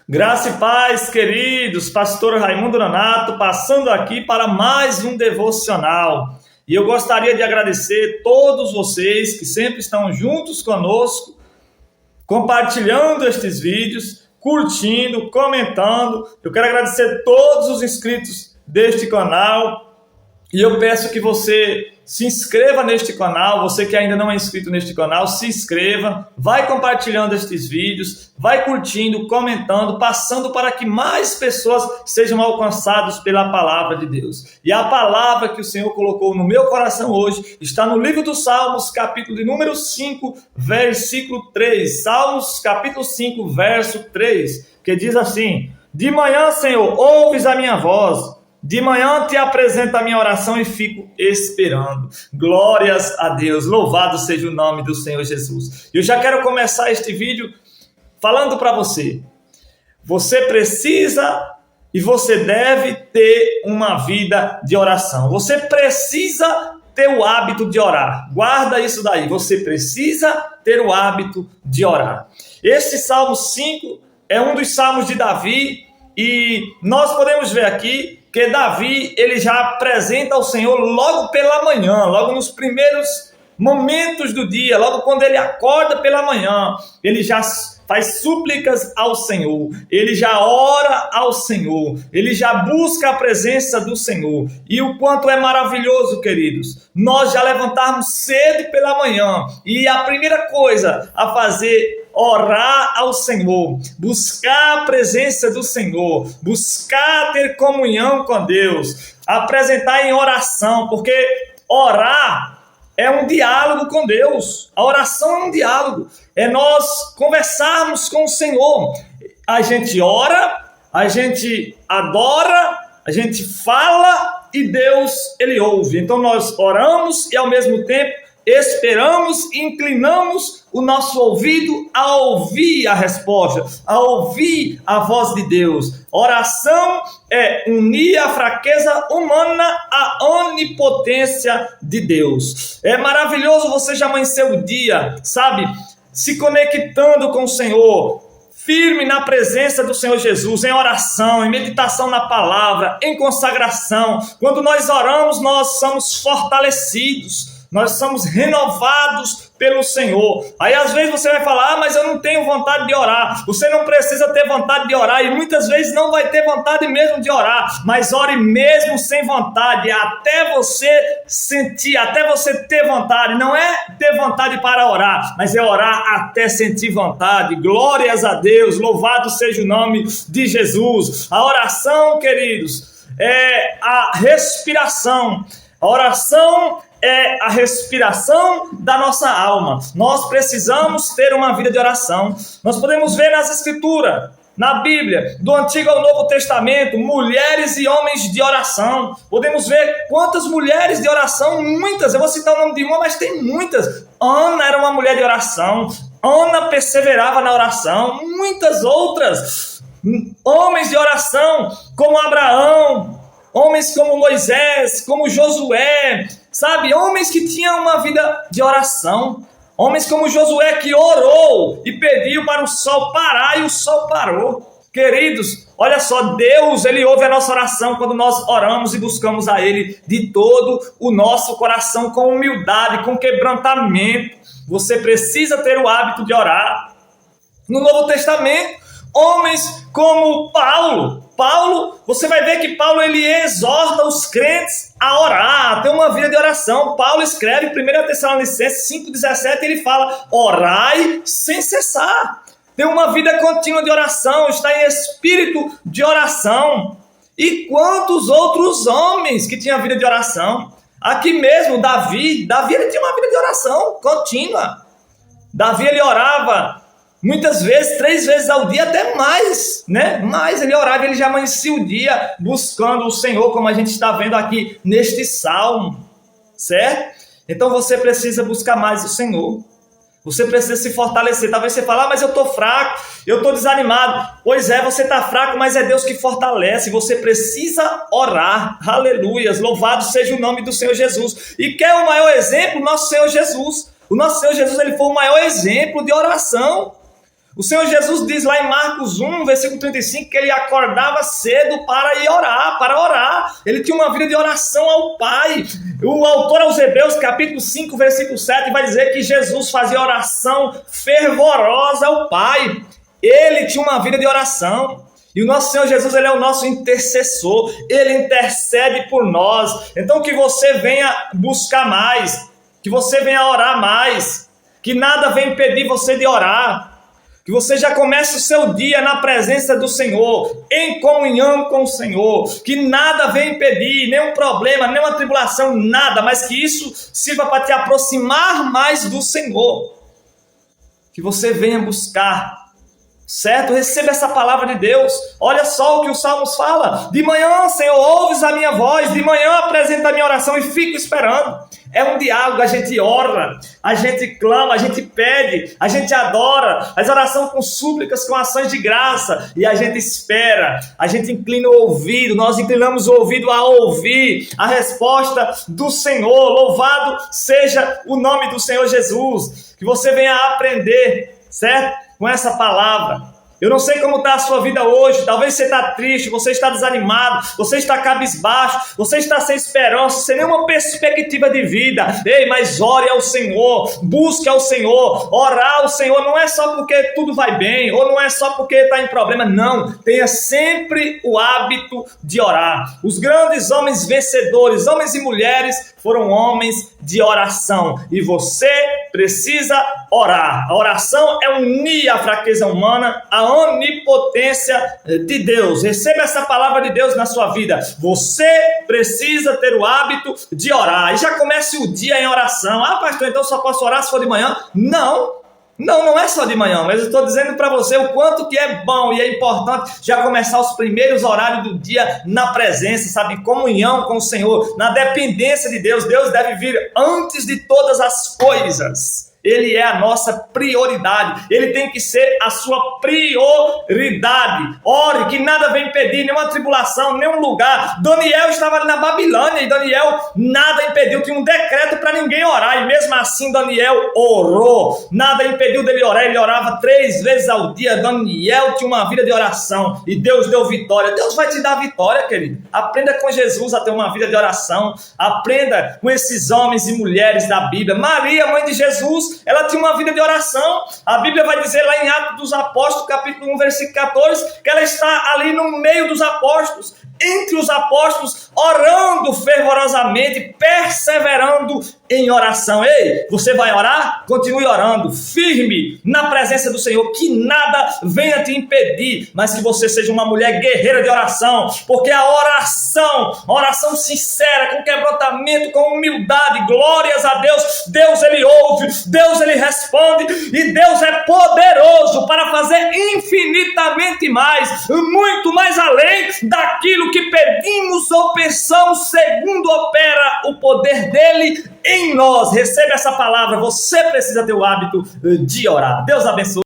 Graça e paz, queridos, pastor Raimundo Nonato, passando aqui para mais um devocional. E eu gostaria de agradecer todos vocês que sempre estão juntos conosco, compartilhando estes vídeos, curtindo, comentando. Eu quero agradecer todos os inscritos deste canal. E eu peço que você se inscreva neste canal, você que ainda não é inscrito neste canal, se inscreva, vai compartilhando estes vídeos, vai curtindo, comentando, passando para que mais pessoas sejam alcançadas pela palavra de Deus. E a palavra que o Senhor colocou no meu coração hoje está no livro dos Salmos, capítulo de número 5, versículo 3. Salmos, capítulo 5, verso 3, que diz assim: De manhã, Senhor, ouves a minha voz. De manhã te apresento a minha oração e fico esperando. Glórias a Deus, louvado seja o nome do Senhor Jesus. Eu já quero começar este vídeo falando para você. Você precisa e você deve ter uma vida de oração. Você precisa ter o hábito de orar. Guarda isso daí. Você precisa ter o hábito de orar. Este Salmo 5 é um dos salmos de Davi e nós podemos ver aqui que Davi, ele já apresenta ao Senhor logo pela manhã, logo nos primeiros momentos do dia, logo quando ele acorda pela manhã, ele já faz súplicas ao Senhor, ele já ora ao Senhor, ele já busca a presença do Senhor. E o quanto é maravilhoso, queridos, nós já levantarmos cedo pela manhã e a primeira coisa a fazer, orar ao Senhor, buscar a presença do Senhor, buscar ter comunhão com Deus, apresentar em oração, porque orar é um diálogo com Deus. A oração é um diálogo, é nós conversarmos com o Senhor. A gente ora, a gente adora, a gente fala e Deus, ele ouve. Então nós oramos e ao mesmo tempo esperamos e inclinamos o nosso ouvido a ouvir a resposta, a ouvir a voz de Deus. Oração é unir a fraqueza humana à onipotência de Deus. É maravilhoso você já amanhecer o dia, sabe? Se conectando com o Senhor, firme na presença do Senhor Jesus, em oração, em meditação na palavra, em consagração. Quando nós oramos, nós somos fortalecidos. Nós somos renovados pelo Senhor. Aí às vezes você vai falar, mas eu não tenho vontade de orar. Você não precisa ter vontade de orar e muitas vezes não vai ter vontade mesmo de orar. Mas ore mesmo sem vontade, até você sentir, até você ter vontade. Não é ter vontade para orar, mas é orar até sentir vontade. Glórias a Deus, louvado seja o nome de Jesus. A oração, queridos, é a respiração. A oração é a respiração da nossa alma. Nós precisamos ter uma vida de oração. Nós podemos ver nas Escrituras, na Bíblia, do Antigo ao Novo Testamento, mulheres e homens de oração. Podemos ver quantas mulheres de oração, muitas. Eu vou citar o nome de uma, mas tem muitas. Ana era uma mulher de oração. Ana perseverava na oração. Muitas outras. Homens de oração, como Abraão, homens como Moisés, como Josué, sabe? Homens que tinham uma vida de oração. Homens como Josué que orou e pediu para o sol parar e o sol parou. Queridos, olha só, Deus, ele ouve a nossa oração quando nós oramos e buscamos a ele de todo o nosso coração, com humildade, com quebrantamento. Você precisa ter o hábito de orar. No Novo Testamento, homens como Paulo, você vai ver que Paulo, ele exorta os crentes a orar, a ter uma vida de oração. Paulo escreve em 1 Tessalonicenses 5,17, ele fala: orai sem cessar. Ter uma vida contínua de oração, estar em espírito de oração. E quantos outros homens que tinham vida de oração? Aqui mesmo, Davi, ele tinha uma vida de oração contínua. Davi, ele orava muitas vezes, 3 vezes ao dia, até mais, né? Mas ele orava, ele já amanhecia o dia buscando o Senhor, como a gente está vendo aqui neste salmo, certo? Então você precisa buscar mais o Senhor. Você precisa se fortalecer. Talvez você fale, mas eu estou fraco, eu estou desanimado. Pois é, você está fraco, mas é Deus que fortalece. Você precisa orar. Aleluias, louvado seja o nome do Senhor Jesus. E quer o maior exemplo? Nosso Senhor Jesus. O nosso Senhor Jesus, ele foi o maior exemplo de oração. O Senhor Jesus diz lá em Marcos 1, versículo 35, que ele acordava cedo para ir orar, para orar. Ele tinha uma vida de oração ao Pai. O autor aos Hebreus, capítulo 5, versículo 7, vai dizer que Jesus fazia oração fervorosa ao Pai. Ele tinha uma vida de oração. E o nosso Senhor Jesus, ele é o nosso intercessor. Ele intercede por nós. Então que você venha buscar mais, que você venha orar mais, que nada venha impedir você de orar. Que você já comece o seu dia na presença do Senhor, em comunhão com o Senhor. Que nada venha impedir, nenhum problema, nenhuma tribulação, nada. Mas que isso sirva para te aproximar mais do Senhor. Que você venha buscar, certo? Receba essa palavra de Deus. Olha só o que os Salmos fala. De manhã, Senhor, ouves a minha voz. De manhã apresenta a minha oração e fico esperando. É um diálogo, a gente ora, a gente clama, a gente pede, a gente adora, as orações com súplicas, com ações de graça, e a gente espera, a gente inclina o ouvido, nós inclinamos o ouvido a ouvir a resposta do Senhor. Louvado seja o nome do Senhor Jesus, que você venha aprender, certo? Com essa palavra. Eu não sei como está a sua vida hoje. Talvez você está triste, você está desanimado, você está cabisbaixo, você está sem esperança, sem nenhuma perspectiva de vida. Ei, mas ore ao Senhor, busque ao Senhor. Orar ao Senhor não é só porque tudo vai bem, ou não é só porque está em problema, não. Tenha sempre o hábito de orar. Os grandes homens vencedores, homens e mulheres, foram homens de oração. E você precisa orar. A oração é unir a fraqueza humana à onipotência de Deus. Receba essa palavra de Deus na sua vida. Você precisa ter o hábito de orar. E já comece o dia em oração. Ah, pastor, então só posso orar se for de manhã? Não é só de manhã, mas eu estou dizendo para você o quanto que é bom e é importante já começar os primeiros horários do dia na presença, sabe, em comunhão com o Senhor, na dependência de Deus. Deus deve vir antes de todas as coisas. Ele é a nossa prioridade. Ele tem que ser a sua prioridade. Ore, que nada vem impedir, nenhuma tribulação, nenhum lugar. Daniel estava ali na Babilônia e Daniel nada impediu. Tinha um decreto para ninguém orar. E mesmo assim Daniel orou. Nada impediu dele orar. Ele orava 3 vezes ao dia. Daniel tinha uma vida de oração. E Deus deu vitória. Deus vai te dar vitória, querido. Aprenda com Jesus a ter uma vida de oração. Aprenda com esses homens e mulheres da Bíblia. Maria, mãe de Jesus, ela tinha uma vida de oração. A Bíblia vai dizer lá em Atos dos Apóstolos, capítulo 1, versículo 14, que ela está ali no meio dos apóstolos, entre os apóstolos, orando fervorosamente, perseverando em oração. Ei, você vai orar? Continue orando, firme na presença do Senhor, que nada venha te impedir, mas que você seja uma mulher guerreira de oração, porque a oração sincera, com quebrantamento, com humildade, glórias a Deus, Deus ele ouve, Deus ele responde, e Deus é poderoso para fazer infinitamente mais, muito mais além daquilo que pedimos ou pensamos, segundo opera o poder dele em nós. Receba essa palavra. Você precisa ter o hábito de orar. Deus abençoe.